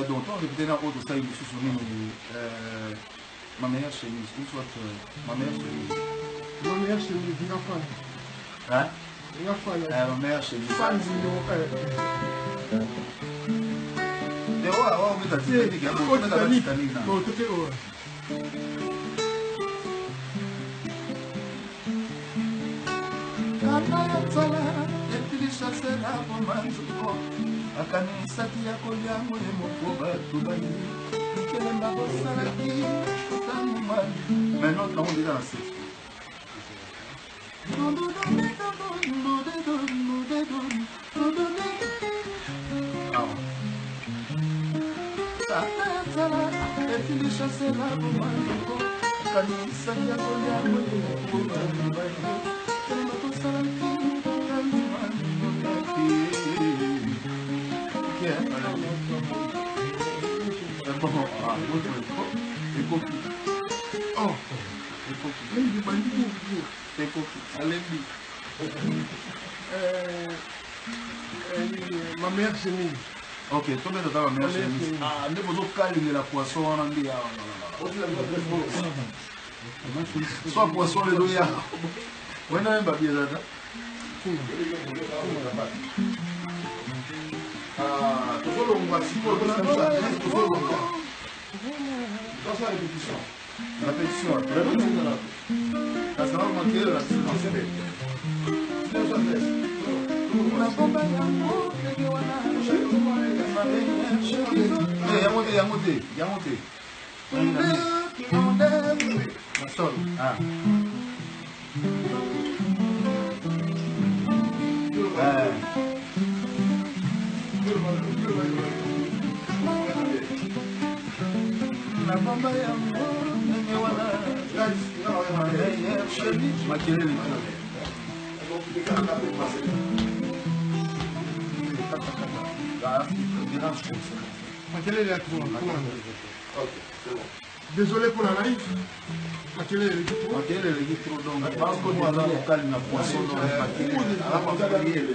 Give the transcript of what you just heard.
Donc, on répétait dans autre ça, il me souvient ma meilleure chemise, ou soit ma meilleure chemise. Ma meilleure chemise, il va faire. Hein? Il va faire. Ma meilleure chemise. Fan du ouais, mais t'as dit, bon, tout est haut. akanisaki ya kolia molemo po bato bayi kelemba kosalaki kotamumali maintenant on est dans la section kanisa yango ya molimo kelema kosalaki ma mère chemise. Ok, tout le monde a ma mère chemise. Ah, ne vous calmer la poisson en anglais. Soit poisson le dos ya. Ouais, non, pas bien là. Ah, tout le monde va s'y coller comme ça. Tout le monde va. Ça, la répétition. La répétition. La répétition. Ça va manquer la séquence. La bomba yango ndenge wana yamonte la bomba yango ndenge wana makelele Désolé pour la live. Makelele trop donc parce que nous avons le calme na poisson dans la makelele.